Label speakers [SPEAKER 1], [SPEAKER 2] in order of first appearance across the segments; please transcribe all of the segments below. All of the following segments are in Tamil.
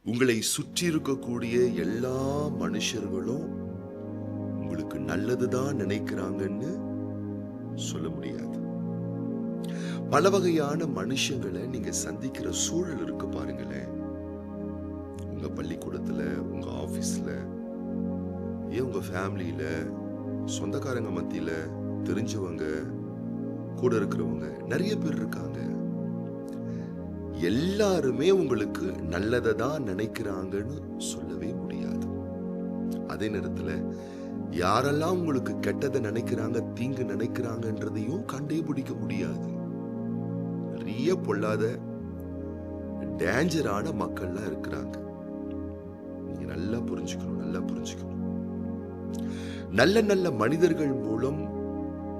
[SPEAKER 1] உங்களை சுற்றி இருக்கக்கூடிய எல்லா மனுஷர்களும் உங்களுக்கு நல்லதுதான் நினைக்கிறாங்கன்னு சொல்ல முடியாது. பல வகையான மனுஷங்களை நீங்க சந்திக்கிற சூழல் இருக்கு பாருங்களேன். உங்க பள்ளிக்கூடத்துல, உங்க ஆபீஸ்ல, ஏன் உங்க ஃபேமிலியில, சொந்தக்காரங்க மத்தியில, தெரிஞ்சவங்க, கூட இருக்கிறவங்க நிறைய பேர் இருக்காங்க. எல்லாருமே உங்களுக்கு நல்லதை தான் நினைக்கிறாங்கன்னு சொல்லவே முடியாது. அதே நேரத்துல யாரெல்லாம் உங்களுக்கு கெட்டதை நினைக்கிறாங்க, தீங்கு நினைக்கிறாங்கன்றதையும் கண்டுபிடிக்க முடியாது. நிறைய பொல்லாத டேஞ்சரான மக்கள்லாம் இருக்கிறாங்க. நீங்க நல்லா புரிஞ்சுக்கணும். நல்ல நல்ல மனிதர்கள் மூலம்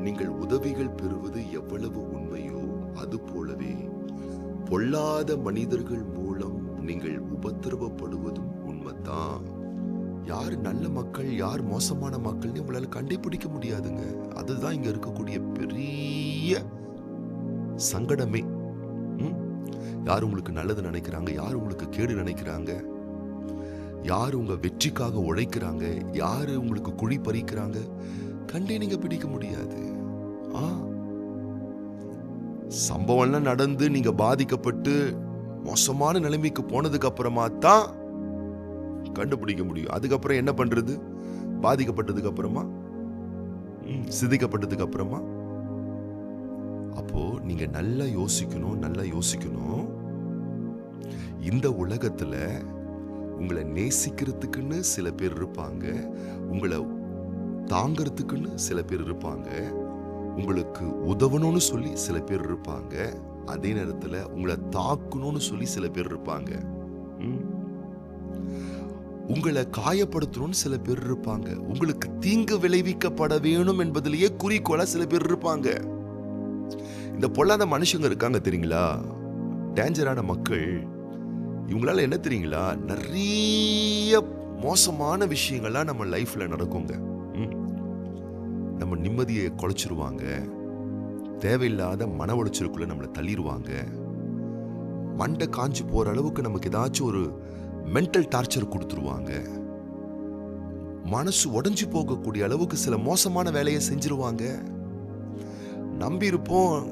[SPEAKER 1] நீங்கள் உதவிகள் பெறுவது எவ்வளவு உண்மையோ அது போலவே பொல்லாத மனிதர்கள் மூலம் நீங்கள் உபத்திரவப்படுவதும் உண்மைதான். யார் நல்ல மக்கள், யார் மோசமான மக்கள்னு உங்களால கண்டுபிடிக்க முடியாதுங்க. அதுதான் இங்க இருக்கக்கூடிய பெரிய சங்கடமே. யார் உங்களுக்கு நல்லது நினைக்கிறாங்க, யார் உங்களுக்கு கேடு நினைக்கிறாங்க, யார் உங்க வெற்றிக்காக உழைக்கிறாங்க, யாரு உங்களுக்கு குழி பறிக்கிறாங்க, கண்டே நீங்க பிடிக்க முடியாது. சம்பவம்லாம் நடந்து நீங்க பாதிக்கப்பட்டு மோசமான நிலைமைக்கு போனதுக்கு அப்புறமா தான் கண்டுபிடிக்க முடியும். அதுக்கப்புறம் என்ன பண்றது? பாதிக்கப்பட்டதுக்கு அப்புறமா, சிதைக்கப்பட்டதுக்கு அப்புறமா. அப்போ நீங்க நல்லா யோசிக்கணும். இந்த உலகத்துல உங்களை நேசிக்கிறதுக்குன்னு சில பேர் இருப்பாங்க, உங்களை தாங்கிறதுக்குன்னு சில பேர் இருப்பாங்க, உங்களுக்கு உதவணும்னு சொல்லி சில பேர் இருப்பாங்க, அதே நேரத்துல உங்களை தாக்கணும்னு சொல்லி சில பேர் இருப்பாங்க, உங்களை காயப்படுத்தணும்னு சில பேர் இருப்பாங்க, உங்களுக்கு தீங்கு விளைவிக்கப்பட வேணும் என்பதிலேயே குறிக்கோளா சில பேர் இருப்பாங்க. இந்த பொல்லாத மனுஷங்க இருக்காங்க தெரியுங்களா, டேஞ்சரான மக்கள். இவங்களால என்ன தெரியுங்களா, நிறைய மோசமான விஷயங்கள்லாம் நம்ம லைஃப்ல நடக்குங்க. நம்ம நிம்மதியை குலைச்சிருவாங்க, தேவையில்லாத மன உளைச்சலுக்குள்ள நம்மளை தள்ளிடுவாங்க, மண்டை காஞ்சி போற அளவுக்கு நமக்கு ஏதாச்சும் ஒரு மென்டல் டார்ச்சர் கொடுத்துருவாங்க, மனசு உடைஞ்சு போகக்கூடிய அளவுக்கு சில மோசமான வேலையை செஞ்சிருவாங்க, நம்பி இருப்போம்,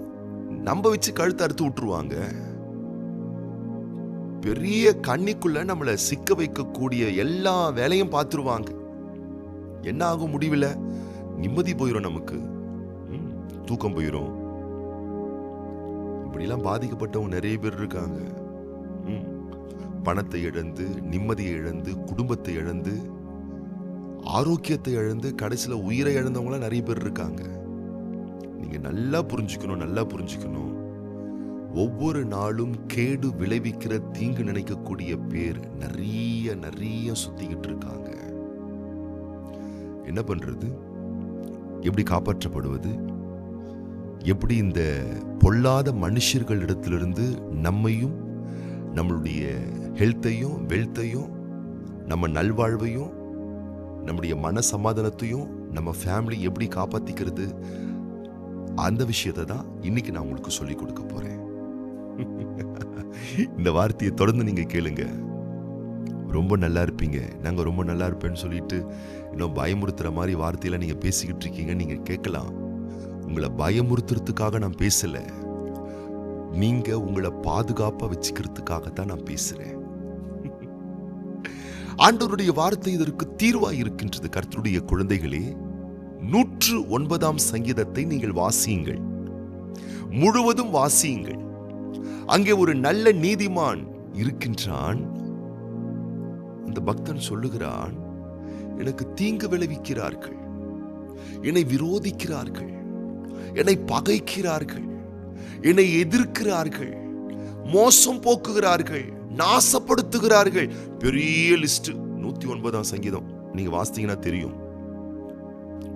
[SPEAKER 1] நம்ப வச்சு கழுத்து அறுத்து விட்டுருவாங்க, பெரிய கண்ணிக்குள்ள நம்மளை சிக்க வைக்கக்கூடிய எல்லா வேலையும் பார்த்துருவாங்க. என்ன ஆகும் முடிவில்? நிம்மதி போயிடும், நமக்கு தூக்கம் போயிடும். இப்படிலாம் பாதிக்கப்பட்டவங்க நிறைய பேர் இருக்காங்க. பணத்தை இழந்து, நிம்மதியை இழந்து, குடும்பத்தை இழந்து, ஆரோக்கியத்தை இழந்து, கடைசியில் உயிரை இழந்தவங்களாம் நிறைய பேர் இருக்காங்க. நீங்க நல்லா புரிஞ்சுக்கணும். ஒவ்வொரு நாளும் கேடு விளைவிக்கிற, தீங்கு நினைக்கக்கூடிய பேர் நிறைய சுத்திக்கிட்டு இருக்காங்க. என்ன பண்றது? எப்படி காப்பாற்றப்படுவது? எப்படி இந்த பொல்லாத மனுஷர்களிடத்திலிருந்து நம்மையும், நம்மளுடைய ஹெல்த்தையும், வெல்த்தையும், நம்ம நல்வாழ்வையும், நம்முடைய மன சமாதானத்தையும், நம்ம ஃபேமிலி எப்படி காப்பாத்திக்கிறது? அந்த விஷயத்தை தான் இன்னைக்கு நான் உங்களுக்கு சொல்லிக் கொடுக்க போறேன். இந்த வார்த்தையை தொடர்ந்து நீங்க கேளுங்க. ரொம்ப நல்லா இருப்பீங்க, நாங்க ரொம்ப நல்லா இருப்பேன்னு சொல்லிட்டு இன்னும் பயமுறுத்துற மாதிரி வார்த்தையில நீங்க பேசிக்கிட்டு இருக்கீங்க. நீங்க கேட்கலாம், உங்களை பயமுறுத்துறதுக்காக நான் பேசல, நீங்க உங்களை பாதுகாப்பா வச்சுக்கிறதுக்காக தான் நான் பேசுறேன். ஆண்டவருடைய வார்த்தை இதற்கு தீர்வாய் இருக்கின்றது. கர்த்தருடைய குழந்தைகளே, 109ஆம் சங்கீதத்தை நீங்கள் வாசியுங்கள், முழுவதும் வாசியுங்கள். அங்கே ஒரு நல்ல நீதிமான் இருக்கின்றான். அந்த பக்தன் சொல்லுகிறான், எனக்கு தீங்கு விளைவிக்கிறார்கள், என்னை விரோதிக்கிறார்கள், என்னை பகைக்கிறார்கள், என்னை எதிர்க்கிறார்கள், மோசம் போக்குகிறார்கள், நாசப்படுத்துகிறார்கள். பெரிய லிஸ்ட். 109ஆம் சங்கீதம் நீங்க வாசித்தீங்கன்னா தெரியும்.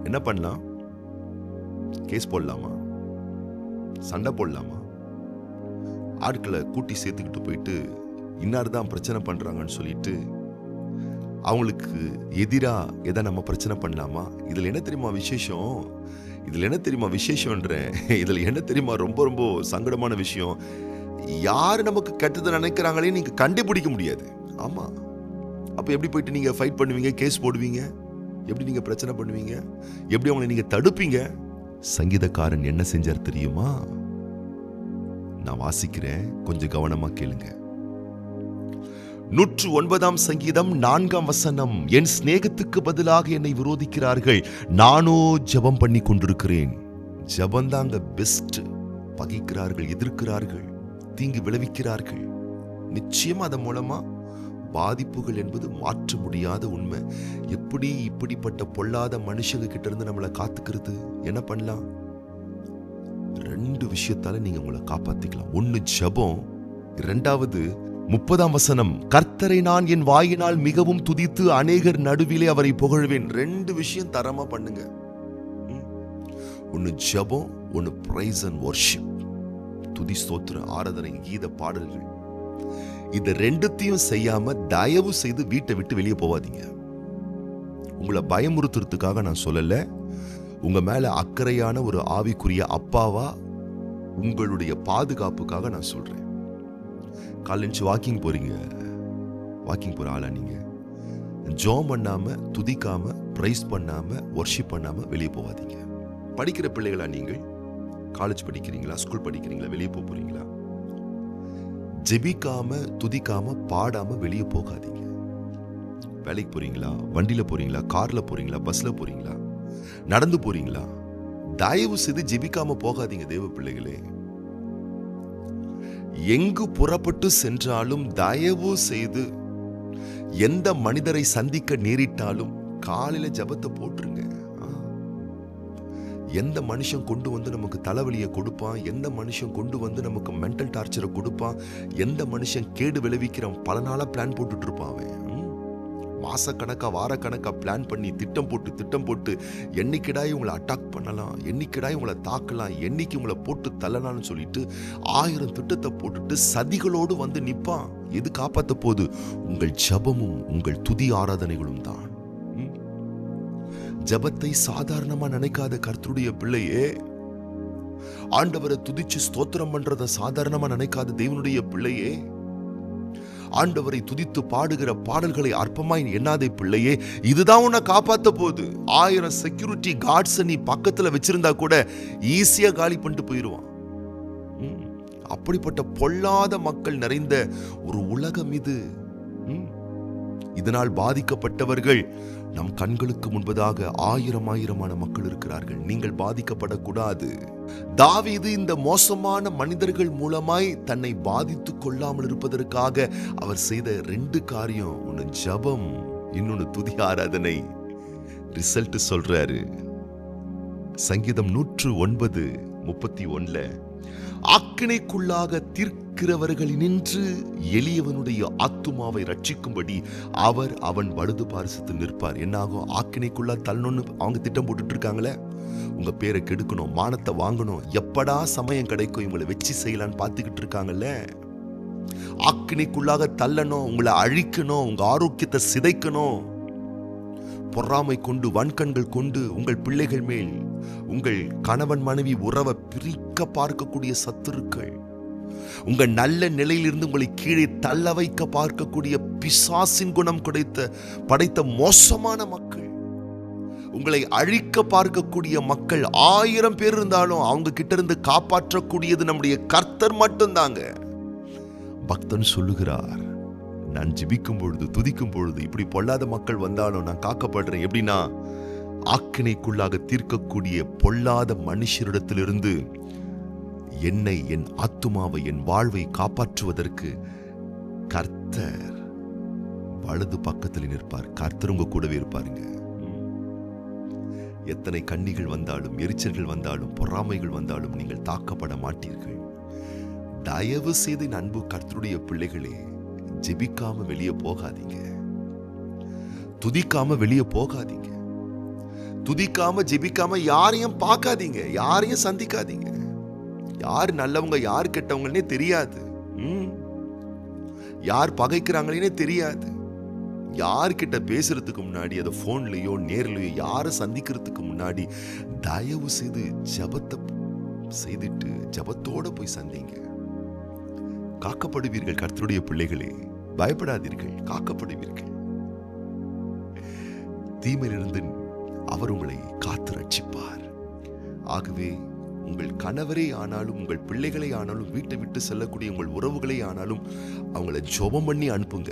[SPEAKER 1] என்ன பண்ணலாம்? கேஸ் போடலாமா? சண்டை போடலாமா? ஆட்களை கூட்டி சேர்த்துக்கிட்டு போயிட்டு இன்னார் தான் பிரச்சனை பண்றாங்கன்னு சொல்லிட்டு அவங்களுக்கு எதிரா எதை நம்ம பிரச்சனை பண்ணலாமா? இதுல என்ன தெரியுமா விசேஷம்? இதுல என்ன தெரியுமா ரொம்ப ரொம்ப சங்கடமான விஷயம்? யார் நமக்கு கெட்டதை நினைக்கிறாங்களே நீங்க கண்டுபிடிக்க முடியாது. ஆமா. அப்ப எப்படி போயிட்டு நீங்க ஃபைட் பண்ணுவீங்க, கேஸ் போடுவீங்க? எப்படி நீங்க பிரச்சனை பண்ணுவீங்க? எப்படி அவங்களை நீங்க தடுப்பீங்க? சங்கீதக்காரன் என்ன செஞ்சார் தெரியுமா? நான் வாசிக்கிறேன், கொஞ்சம் கவனமா கேளுங்க. 109 சங்கீதம் 4 என் சிநேகத்துக்கு பதிலாக என்னை விரோதிக்கிறார்கள், நானோ ஜெபம் பண்ணி கொண்டிருக்கிறேன். ஜெபம் தாங்க பெஸ்ட். பகைக்கிறார்கள், எதிர்க்கிறார்கள், தீங்கு விளைவிக்கிறார்கள். நிச்சயமா அதன் மூலமா பாதிப்புகள் என்பது மாற்ற முடியாத உண்மை. எப்படி இப்படிப்பட்ட பொல்லாத மனுஷங்க கிட்ட இருந்து நம்மளை காத்துக்கிறது? என்ன பண்ணலாம்? 2 விஷயத்தால நீங்க உங்களை காப்பாத்திக்கலாம். 1 ஜெபம், 2வது 30 கர்த்தரை நான் என் வாயினால் மிகவும் துதித்து அநேகர் நடுவிலே அவரை புகழ்வேன். 2 விஷயம் தரமா பண்ணுங்க. 1 ஜெபம், 1 பிரைஸ் அண்ட் வர்ஷிப், துதி ஸ்தோத்திர ஆராதனை கீத பாடல்கள். இது 2த்தையும் செய்யாம தயவு செய்து வீட்டை விட்டு வெளியே போவாதீங்க. உங்களை பயமுறுத்துறதுக்காக நான் சொல்லல, உங்க மேல அக்கறையான ஒரு ஆவிக்குரிய அப்பாவா உங்களுடைய பாதுகாப்புக்காக நான் சொல்றேன். காலையில வாக்கிங் போற ஆளா நீங்க? ஜெபம் பண்ணாம, துதிக்காம, பிரைஸ் பண்ணாம, வர்ஷிப் பண்ணாம வெளியே போவாதீங்க. படிக்கிற பிள்ளைகளா நீங்கள்? காலேஜ் படிக்கிறீங்களா, ஸ்கூல் படிக்கிறீங்களா, வெளியே போறீங்களா? ஜெபிக்காம, துதிக்காம, பாடாம வெளியே போகாதீங்க. வேலைக்கு போறீங்களா, வண்டியில போறீங்களா, கார்ல போறீங்களா, பஸ்ல போறீங்களா, நடந்து போறீங்களா? தயவு செய்து ஜெபிக்காம போகாதீங்க தேவ பிள்ளைகளே. எங்கு புறப்பட்டு சென்றாலும் தயவு செய்து எந்த மனிதரை சந்திக்க நேரிட்டாலும் காலையில ஜெபத்தை போட்டுருங்க. எந்த மனுஷன் கொண்டு வந்து நமக்கு தலைவலியை கொடுப்பான், எந்த மனுஷன் கொண்டு வந்து நமக்கு மென்டல் டார்ச்சரை கொடுப்பான், எந்த மனுஷன் கேடு விளைவிக்கிறான், பல நாளா பிளான் போட்டுட்டு இருப்பான். அவன் மாசக்கணக்கா வாரக்கணக்கா பிளான் பண்ணி திட்டம் போட்டு என்னைக்கிடாய் உங்களை அட்டாக் பண்ணலாம், என்னைக்கிடாய் உங்களை தாக்கலாம், என்னைக்கு உங்களை போட்டு தள்ளலாம்னு சொல்லிட்டு 1000 திட்டத்தை போட்டுட்டு சதிகளோடு வந்து நிப்பான். எது காப்பாத்த போது? உங்கள் ஜெபமும் உங்கள் துதி ஆராதனைகளும் தான். ஜெபத்தை சாதாரணமா நினைக்காத கர்த்தருடைய பிள்ளையே, ஆண்டவரை துதிச்சு ஸ்தோத்திரம் பண்றத சாதாரணமா நினைக்காத தேவனுடைய பிள்ளையே, ஆண்டவரை துதித்து பாடுகிற பாடல்களை அற்பமாய் எண்ணாதே பிள்ளையே. இதுதான் உன்னை காப்பாத்த போகுது. 1000 செக்யூரிட்டி கார்ட்ஸ் நீ பக்கத்துல வச்சிருந்தா கூட ஈஸியா காலி பண்ணிட்டு போயிடுவான். அப்படிப்பட்ட பொல்லாத மக்கள் நிறைந்த ஒரு உலகம் இது. இதனால் பாதிக்கப்பட்டவர்கள் நம் கண்களுக்கு முன்பதாக 1000 மக்கள் இருக்கிறார்கள். நீங்கள் பாதிக்கப்படக்கூடாது. தாவீது இந்த மோசமான மனிதர்கள் மூலமாய் தன்னை பாதித்துக் கொள்ளாமல் இருப்பதற்காக அவர் செய்த 2 காரியம். ஒன்னு ஜெபம், இன்னொன்னு துதி ஆராதனை. ரிசல்ட் சொல்றாரு. சங்கீதம் 109:31 ஆக்கினைக்குள்ளாக தீர்க்கிறவர்களினின்று எளியவனுடைய ஆத்துமாவை ரட்சிக்கும்படி அவர் அவன் வலது பாரிசத்தில் நிற்பார். என்ன ஆகும்? ஆக்கினைக்குள்ளா தள்ளணும்னு அவங்க திட்டம் போட்டுட்டு இருக்காங்களே, உங்க பேரை கெடுக்கணும், மானத்தை வாங்கணும், எப்படா சமயம் கிடைக்கும் இவங்களை வச்சு செய்யலான்னு பார்த்துக்கிட்டு இருக்காங்கல்ல. ஆக்கினைக்குள்ளாக தள்ளணும், உங்களை அழிக்கணும், உங்க ஆரோக்கியத்தை சிதைக்கணும். பொறாமை கொண்டு, வன்கண்கள் கொண்டு உங்கள் பிள்ளைகள் மேல், உங்கள் கணவன் மனைவி உறவை பிரிக்க பார்க்கக்கூடிய சத்துருக்கள், உங்க நல்ல நிலையிலிருந்து உங்களை கீழே தள்ள வைக்க பார்க்கக்கூடிய பிசாசின் குணம் படைத்த மோசமான மக்கள், உங்களை அழிக்க பார்க்கக்கூடிய மக்கள் 1000 பேர் இருந்தாலும் அவங்க கிட்ட இருந்து காப்பாற்றக்கூடியது நம்முடைய கர்த்தர் மட்டும்தாங்க. பக்தன் சொல்லுகிறார், நான் ஜெபிக்கும் பொழுது, துதிக்கும் பொழுது இப்படி பொல்லாத மக்கள் வந்தாலும் நான் காக்கப்படுறேன். எப்படின்னா, ஆக்கினைக்குள்ளாக தீர்க்கக்கூடிய பொல்லாத மனுஷரிடத்திலிருந்து என்னை, என் ஆத்துமாவை, என் வாழ்வை காப்பாற்றுவதற்கு கர்த்தர் வலது பக்கத்தில் நிற்பார். கர்த்தர் உங்க கூடவே இருப்பாருங்க. எத்தனை கண்ணிகள் வந்தாலும், எரிச்சல்கள் வந்தாலும், பொறாமைகள் வந்தாலும் நீங்கள் தாக்கப்பட மாட்டீர்கள். தயவு செய்து அன்பு கர்த்தருடைய பிள்ளைகளே, ஜெபிக்காம வெளியே போகாதீங்க. துதிக்காம வெளியே போகாதீங்க. துதிக்காம ஜெபிக்காம யாரையும் பார்க்காதீங்க, யாரையும் சந்திக்காதீங்க. யார் நல்லவங்க யார் கெட்டவங்கன்னே தெரியாது. யார் பகைக்கிறாங்களே தெரியாது. யார்கிட்ட பேசுறதுக்கு முன்னாடி, அதை போன்லயோ நேர்லயோ யாரை சந்திக்கிறதுக்கு முன்னாடி தயவு செய்து ஜெபத்தை செய்துட்டு ஜெபத்தோட போய் சந்திங்க. காக்கப்படுவீர்கள் கர்த்தருடைய பிள்ளைகளே. பயப்படாதீர்கள், காக்கப்படுவீர்கள். தீமையிலிருந்து அவர் உங்களை காத்து ரட்சிப்பார். ஆகவே உங்கள் கணவரே ஆனாலும், உங்கள் பிள்ளைகளை ஆனாலும், வீட்டை விட்டு செல்லக்கூடிய உங்கள் உறவுகளை ஆனாலும் அவங்கள ஜெபம் பண்ணி அனுப்புங்க.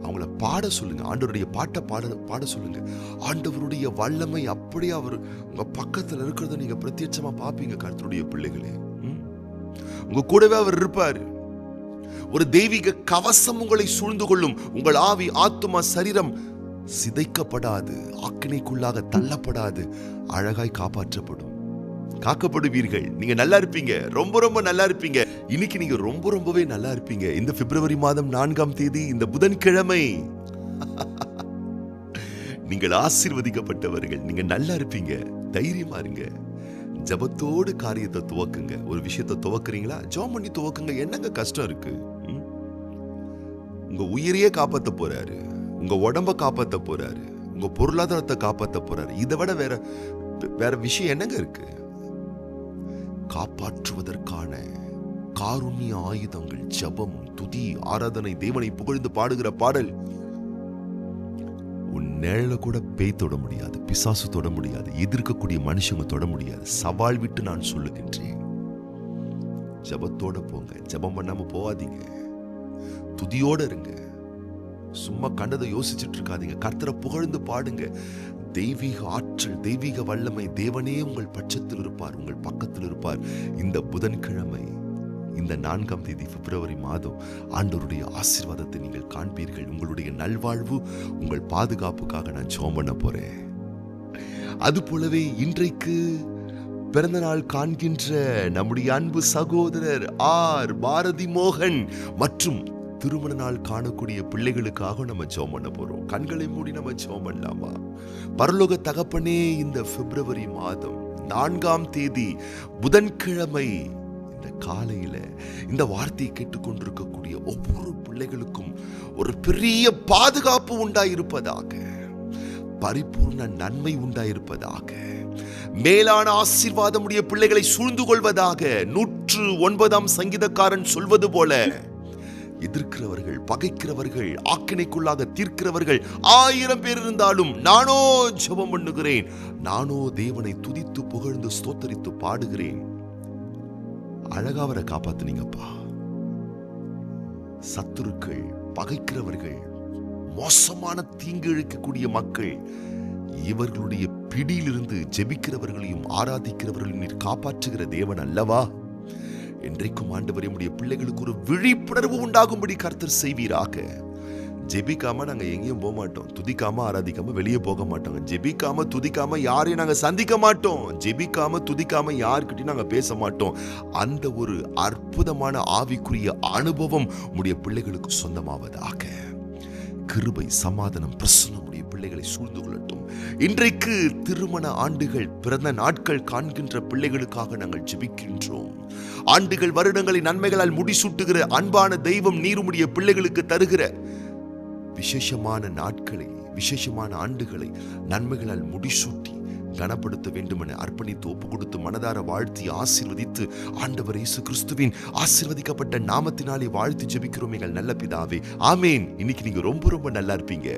[SPEAKER 1] அவங்கள பாட சொல்லுங்க. ஆண்டவருடைய பாட்டை பாட சொல்லுங்க. ஆண்டவருடைய வல்லமை அப்படியே அவர் உங்க பக்கத்துல இருக்கிறத நீங்க பிரத்யட்சமா பாப்பீங்க. கர்த்தருடைய பிள்ளைகளே, உங்க கூடவே அவர் இருப்பாரு. ஒரு தெய்வீக கவசம் உங்களை சூழ்ந்து கொள்ளும். உங்கள் ஆவி, ஆத்துமா, சரீரம் சிதைக்கப்படாது, ஆக்கினைக்குள்ளாக தள்ளப்படாது, அழகாய் காப்பாற்றப்படும், காக்கப்படுவீர்கள். நீங்க நல்லா இருப்பீங்க, ரொம்ப ரொம்ப நல்லா இருப்பீங்க. இன்னைக்கு நீங்க ரொம்பவே நல்லா இருப்பீங்க. இந்த பிப்ரவரி மாதம் 4ஆம் தேதி, இந்த புதன்கிழமை நீங்கள் ஆசீர்வதிக்கப்பட்டவர்கள். நீங்க நல்லா இருப்பீங்க. தைரியமா இருங்க. ஜபத்தோடு காரியத்தை துவக்குங்க. ஒரு விஷயத்தை துவக்குறீங்களா, ஜெபம் பண்ணி துவக்குங்க. என்னங்க கஷ்டம் இருக்கு? உங்க உயிரையே காப்பாத்த போறாரு, உங்க உடம்ப காப்பாத்த போறாரு, உங்க பொருளாதாரத்தை காப்பாத்த போறாரு. இதை விட வேற விஷயம் என்னங்க இருக்கு? காப்பாற்றுவதற்கான காருண்ய ஆயுதங்கள் ஜெபம், துதி, ஆராதனை, தேவனை புகழ்ந்து பாடுகிற பாடல். உன் நிழல கூட பேய் தொட முடியாது, பிசாசு தொட முடியாது, எதிர்க்கக்கூடிய மனுஷங்க தொட முடியாது. சவால் விட்டு நான் சொல்லுகின்றேன், ஜெபத்தோட போங்க. ஜெபம் பண்ணாம போகாதீங்க. துதியோட இருங்க. சும்மா கண்டதை யோசிச்சுட்டு இருக்காதீங்க. கர்த்தரை புகழ்ந்து பாடுங்க. தெய்வீக ஆற்றல், தெய்வீக வல்லமை, தேவனே உங்கள் பட்சத்தில் இருப்பார், உங்கள் பக்கத்தில் இருப்பார். இந்த புதன்கிழமை, இந்த 4ஆம் தேதி பிப்ரவரி மாதம் ஆண்டவருடைய ஆசீர்வாதத்தை நீங்கள் காண்பீர்கள். உங்களுடைய நல்வாழ்வு, உங்கள் பாதுகாப்புக்காக நான் ஜெபம் பண்ண போறேன். அது போலவே இன்றைக்கு பிறந்த நாள் காண்கின்ற நம்முடைய அன்பு சகோதரர் ஆர் பாரதி மோகன் மற்றும் திருமண நாள் காணக்கூடிய பிள்ளைகளுக்காக நம்ம ஜெபம் பண்ண போறோம். கண்களை மூடி நம்ம ஜெபம் பண்ணலாமா? பரலோக தகப்பனே, இந்த பிப்ரவரி மாதம் 4ஆம் தேதி புதன்கிழமை இந்த காலையில இந்த வார்த்தையை கேட்டுக்கொண்டிருக்கக்கூடிய ஒவ்வொரு பிள்ளைகளுக்கும் ஒரு பெரிய பாதுகாப்பு உண்டாயிருப்பதாக, பரிபூர்ண நன்மை உண்டாயிருப்பதாக, மேலான ஆசீர்வாதம் உடைய பிள்ளைகளை சூழ்ந்து கொள்வதாக. 109ஆம் சங்கீதக்காரன் சொல்வது போல, எதிர்க்கிறவர்கள், பகைக்கிறவர்கள், ஆக்கினைக்குள்ளாக தீர்க்கிறவர்கள் 1000 பேர் இருந்தாலும் நானோ ஜெபம் பண்ணுகிறேன், நானோ தேவனை துதித்து புகழ்ந்து ஸ்தோத்தரித்து பாடுகிறேன். அழகா அவரை காப்பாத்துனீங்கப்பா. சத்துருக்கள், பகைக்கிறவர்கள், மோசமான தீங்கு இழைக்கக்கூடிய மக்கள், இவர்களுடைய பிடியிலிருந்து ஜெபிக்கிறவர்களையும் ஆராதிக்கிறவர்களையும் நீர் காப்பாற்றுகிற தேவன் அல்லவா? இன்றைக்கும் ஆண்டவரே, உம்முடைய பிள்ளைகளுக்கு ஒரு விழிப்புணர்வு உண்டாகும்படி கர்த்தர் செய்வீராக. ஜெபிக்காம நாங்க எங்கேயும் போக மாட்டோம், துதிக்காம ஆராதிக்காம வெளியே போக மாட்டோம், ஜெபிக்காம துதிக்காம யாரையும் நாங்க சந்திக்க மாட்டோம், ஜெபிக்காம துதிக்காம யாருக்கிட்டையும் நாங்க பேச மாட்டோம். அந்த ஒரு அற்புதமான ஆவிக்குரிய அனுபவம் உம்முடைய பிள்ளைகளுக்கு சொந்தமாவதாக. கிருபை, சமாதானம், பிரசன்னம் உடைய பிள்ளைகளை சூழ்ந்து கொள்ளட்டும். இன்றைக்கு திருமண ஆண்டுகள், பிறந்த நாட்கள் காண்கின்ற பிள்ளைகளுக்காக நாங்கள் ஜெபிக்கின்றோம். ஆண்டுகள், வருடங்களை நன்மைகளால் முடிசூட்டுகிற அன்பான தெய்வம் நீர் உம்முடைய பிள்ளைகளுக்கு தருகிற விசேஷமான நாட்களை, விசேஷமான ஆண்டுகளை நன்மைகளால் முடிசூட்டி கனப்படுத்த வேண்டும் என அர்ப்பணித்து ஒப்பு கொடுத்து மனதார வாழ்த்தி ஆசீர்வதித்து ஆண்டவர் இயேசு கிறிஸ்துவின் ஆசீர்வதிக்கப்பட்ட நாமத்தினாலே வாழ்த்து ஜெபிக்கிறோம் எங்கள் நல்ல பிதாவே. ஆமேன். இன்னைக்கு நீங்க ரொம்ப நல்லா இருப்பீங்க.